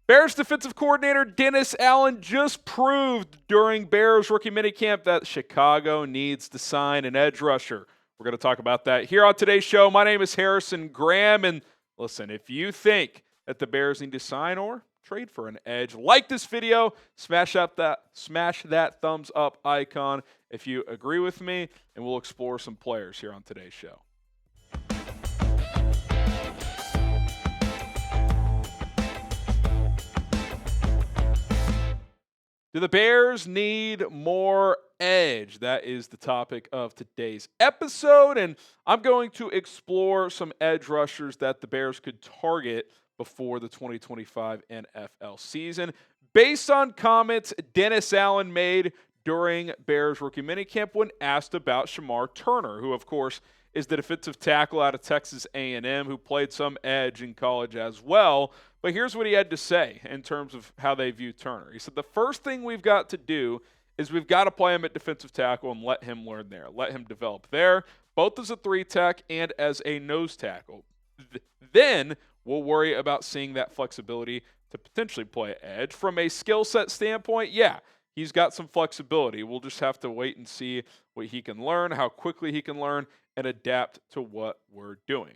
Bears defensive coordinator Dennis Allen just proved during Bears rookie minicamp that Chicago needs to sign an edge rusher. We're going to talk about that here on today's show. My name is Harrison Graham, and listen, if you think that the Bears need to sign or trade for an edge, like this video, smash that thumbs up icon if you agree with me, and we'll explore some players here on today's show. Do the Bears need more edge? That is the topic of today's episode, and I'm going to explore some edge rushers that the Bears could target before the 2025 NFL season based on comments Dennis Allen made during Bears rookie minicamp when asked about Shemar Turner, who, of course, is the defensive tackle out of Texas A&M who played some edge in college as well. But here's what he had to say in terms of how they view Turner. He said, the first thing we've got to do is we've got to play him at defensive tackle and let him learn there, let him develop there, both as a 3-tech and as a nose tackle. Then we'll worry about seeing that flexibility to potentially play edge. From a skill set standpoint, yeah, he's got some flexibility. We'll just have to wait and see what he can learn, how quickly he can learn, and adapt to what we're doing.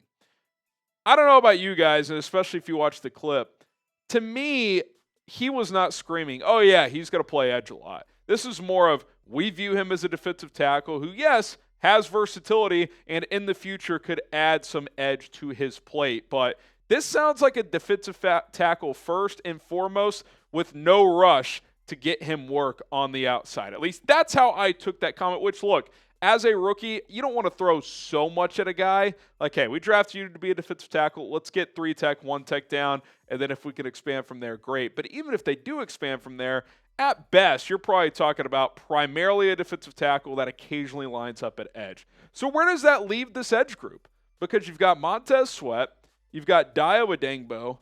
I don't know about you guys, and especially if you watch the clip, to me, he was not screaming, oh yeah, he's going to play edge a lot. This is more of, we view him as a defensive tackle who, yes, has versatility and in the future could add some edge to his plate. But this sounds like a defensive tackle first and foremost with no rush to get him work on the outside. At least that's how I took that comment, which, look, as a rookie, you don't want to throw so much at a guy. Like, hey, we drafted you to be a defensive tackle. Let's get 3-tech, 1-tech down, and then if we can expand from there, great. But even if they do expand from there, at best, you're probably talking about primarily a defensive tackle that occasionally lines up at edge. So where does that leave this edge group? Because you've got Montez Sweat, you've got Dayo Odeyingbo,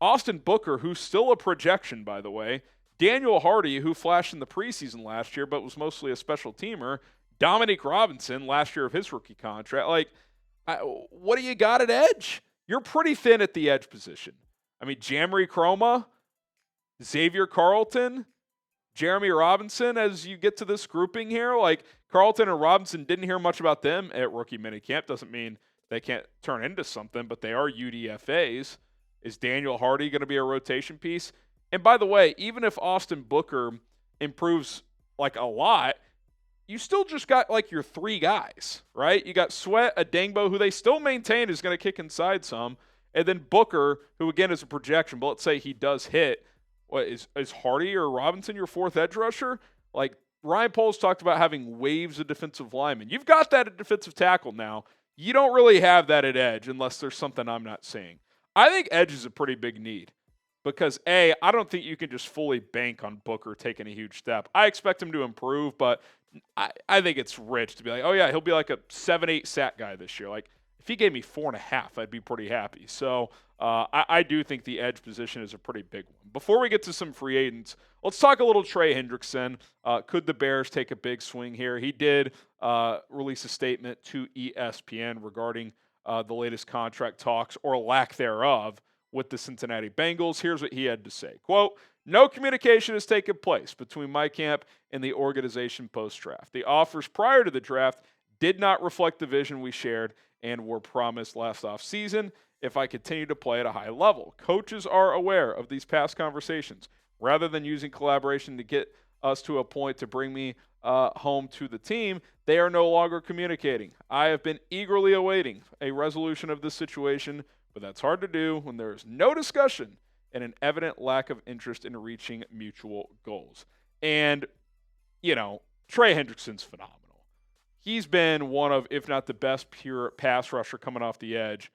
Austin Booker, who's still a projection, by the way, Daniel Hardy, who flashed in the preseason last year but was mostly a special teamer, Dominique Robinson, last year of his rookie contract. Like, what do you got at edge? You're pretty thin at the edge position. I mean, Jamari Chroma, Xavier Carlton, Jeremy Robinson, as you get to this grouping here. Like, Carlton and Robinson, didn't hear much about them at rookie minicamp. Doesn't mean they can't turn into something, but they are UDFAs. Is Daniel Hardy going to be a rotation piece? And by the way, even if Austin Booker improves like a lot, you still just got like your 3 guys, right? You got Sweat, Odeyingbo, who they still maintain is going to kick inside some, and then Booker, who again is a projection, but let's say he does hit. What is Hardy or Robinson your 4th edge rusher? Like, Ryan Poles talked about having waves of defensive linemen. You've got that at defensive tackle now. You don't really have that at edge unless there's something I'm not seeing. I think edge is a pretty big need. Because, A, I don't think you can just fully bank on Booker taking a huge step. I expect him to improve, but I think it's rich to be like, oh, yeah, he'll be like a 7-8 sack guy this year. Like, if he gave me 4.5, I'd be pretty happy. So I do think the edge position is a pretty big one. Before we get to some free agents, let's talk a little Trey Hendrickson. Could the Bears take a big swing here? He did release a statement to ESPN regarding the latest contract talks or lack thereof with the Cincinnati Bengals. Here's what he had to say. Quote, no communication has taken place between my camp and the organization post-draft. The offers prior to the draft did not reflect the vision we shared and were promised last offseason if I continue to play at a high level. Coaches are aware of these past conversations. Rather than using collaboration to get us to a point to bring me home to the team, they are no longer communicating. I have been eagerly awaiting a resolution of this situation, but that's hard to do when there is no discussion and an evident lack of interest in reaching mutual goals. And, you know, Trey Hendrickson's phenomenal. He's been one of, if not the best pure pass rusher coming off the edge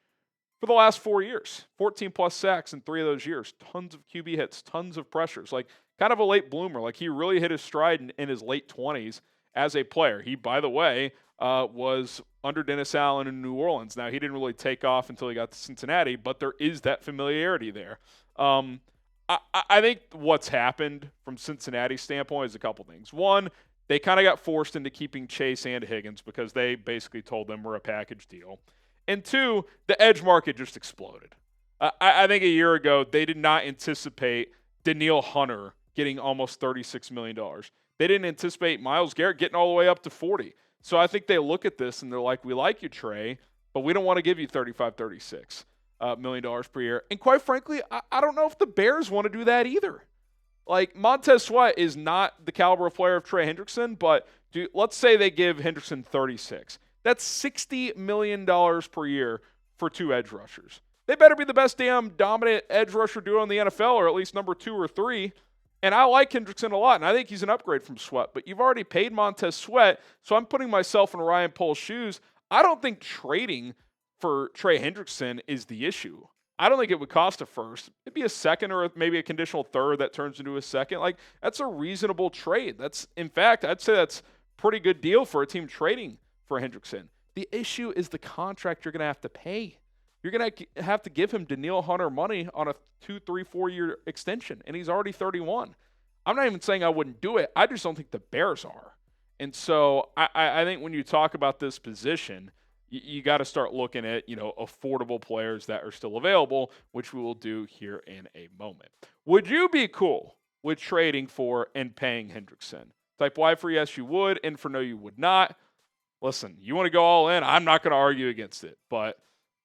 for the last 4 years. 14-plus sacks in 3 of those years. Tons of QB hits, tons of pressures. Like, kind of a late bloomer. Like, he really hit his stride in his late 20s as a player. He, by the way, was under Dennis Allen in New Orleans. Now, he didn't really take off until he got to Cincinnati, but there is that familiarity there. I think what's happened from Cincinnati's standpoint is a couple things. One, they kind of got forced into keeping Chase and Higgins because they basically told them we're a package deal. And two, the edge market just exploded. I think a year ago, they did not anticipate Danielle Hunter getting almost $36 million. They didn't anticipate Myles Garrett getting all the way up to 40. So I think they look at this and they're like, we like you, Trey, but we don't want to give you $36 million per year. And quite frankly, I don't know if the Bears want to do that either. Like, Montez Sweat is not the caliber of player of Trey Hendrickson, but let's say they give Hendrickson 36. That's $60 million per year for 2 edge rushers. They better be the best damn dominant edge rusher duo in the NFL, or at least number 2 or 3. And I like Hendrickson a lot, and I think he's an upgrade from Sweat. But you've already paid Montez Sweat, so I'm putting myself in Ryan Poles' shoes. I don't think trading for Trey Hendrickson is the issue. I don't think it would cost a first. It'd be a second or maybe a conditional third that turns into a second. Like, that's a reasonable trade. In fact, I'd say that's a pretty good deal for a team trading for Hendrickson. The issue is the contract you're going to have to pay. You're going to have to give him Danielle Hunter money on a 2, 3, 4-year extension, and he's already 31. I'm not even saying I wouldn't do it. I just don't think the Bears are. And so I think when you talk about this position, you got to start looking at, affordable players that are still available, which we will do here in a moment. Would you be cool with trading for and paying Hendrickson? Type Y for yes, you would, and for no, you would not. Listen, you want to go all in? I'm not going to argue against it, but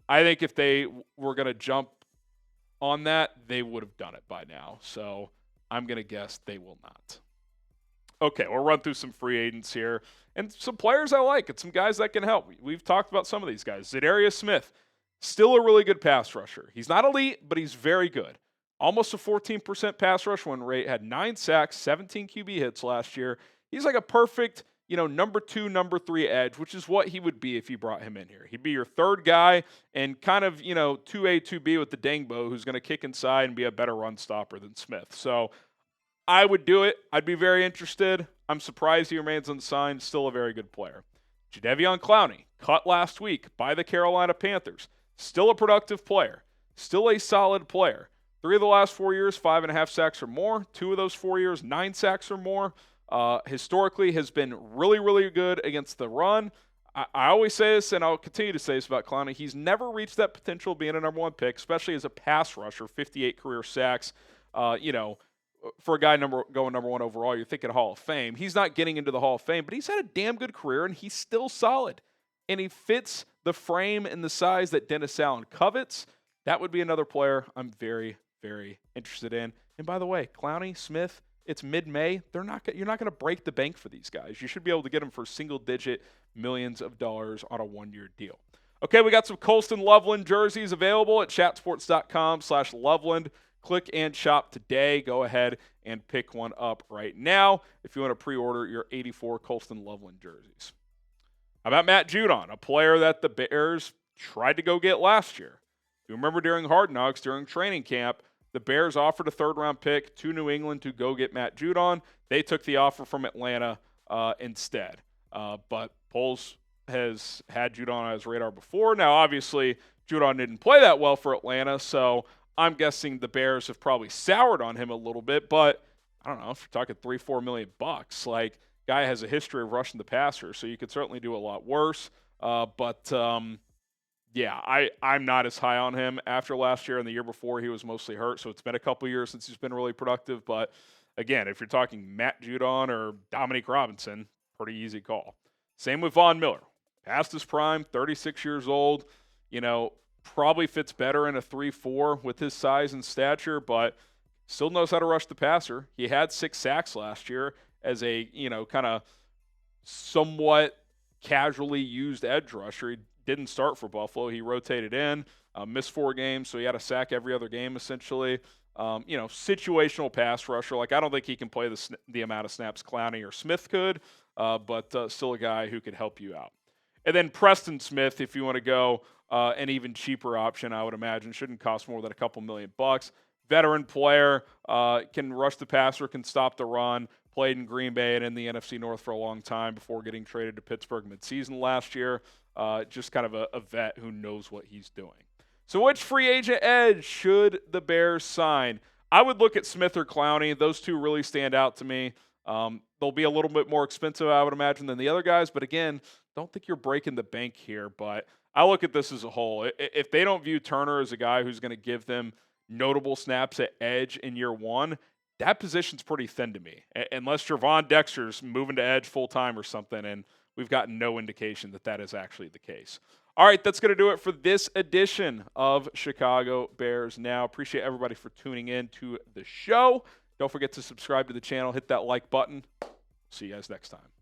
I think if they were going to jump on that, they would have done it by now. So I'm going to guess they will not. Okay, we'll run through some free agents here and some players I like and some guys that can help. We've talked about some of these guys. Za'Darius Smith, still a really good pass rusher. He's not elite, but he's very good. Almost a 14% pass rush win rate, had 9 sacks, 17 QB hits last year. He's like a perfect, number 2, number 3 edge, which is what he would be if you brought him in here. He'd be your third guy and kind of, 2A, 2B with the Odeyingbo, who's going to kick inside and be a better run stopper than Smith. So I would do it. I'd be very interested. I'm surprised he remains unsigned. Still a very good player. Jadeveon Clowney, cut last week by the Carolina Panthers. Still a productive player. Still a solid player. 3 of the last 4 years, 5.5 sacks or more. 2 of those 4 years, 9 sacks or more. Historically has been really, really good against the run. I always say this, and I'll continue to say this about Clowney. He's never reached that potential of being a number 1 pick, especially as a pass rusher, 58 career sacks. For a guy going number 1 overall, you're thinking Hall of Fame. He's not getting into the Hall of Fame, but he's had a damn good career, and he's still solid. And he fits the frame and the size that Dennis Allen covets. That would be another player I'm very, very interested in. And by the way, Clowney, Smith, it's mid-May. You're not going to break the bank for these guys. You should be able to get them for single-digit millions of dollars on a 1-year deal. Okay, we got some Colston Loveland jerseys available at chatsports.com/Loveland. Click and shop today. Go ahead and pick one up right now if you want to pre-order your 84 Colston Loveland jerseys. How about Matt Judon, a player that the Bears tried to go get last year? You remember during Hard Knocks, during training camp, the Bears offered a 3rd-round pick to New England to go get Matt Judon. They took the offer from Atlanta instead. But Poles has had Judon on his radar before. Now, obviously, Judon didn't play that well for Atlanta, so I'm guessing the Bears have probably soured on him a little bit, but I don't know, if you're talking $3-4 million, like, guy has a history of rushing the passer, so you could certainly do a lot worse. Yeah, I'm not as high on him after last year, and the year before he was mostly hurt, so it's been a couple years since he's been really productive. But again, if you're talking Matt Judon or Dominique Robinson, pretty easy call. Same with Von Miller. Past his prime, 36 years old, probably fits better in a 3-4 with his size and stature, but still knows how to rush the passer. He had 6 sacks last year as a, kind of somewhat casually used edge rusher. He didn't start for Buffalo. He rotated in, missed 4 games, so he had a sack every other game essentially. Situational pass rusher. Like, I don't think he can play the amount of snaps Clowney or Smith could, but still a guy who could help you out. And then Preston Smith, if you want to go an even cheaper option, I would imagine. Shouldn't cost more than a couple $1 million. Veteran player, can rush the passer, can stop the run, played in Green Bay and in the NFC North for a long time before getting traded to Pittsburgh midseason last year. Just kind of a vet who knows what he's doing. So which free agent edge should the Bears sign? I would look at Smith or Clowney. Those two really stand out to me. They'll be a little bit more expensive, I would imagine, than the other guys. But again, don't think you're breaking the bank here. But I look at this as a whole. If they don't view Turner as a guy who's going to give them notable snaps at edge in year one, that position's pretty thin to me. Unless Gervon Dexter's moving to edge full time or something, and we've got no indication that that is actually the case. All right, that's going to do it for this edition of Chicago Bears Now. Appreciate everybody for tuning in to the show. Don't forget to subscribe to the channel, hit that like button. See you guys next time.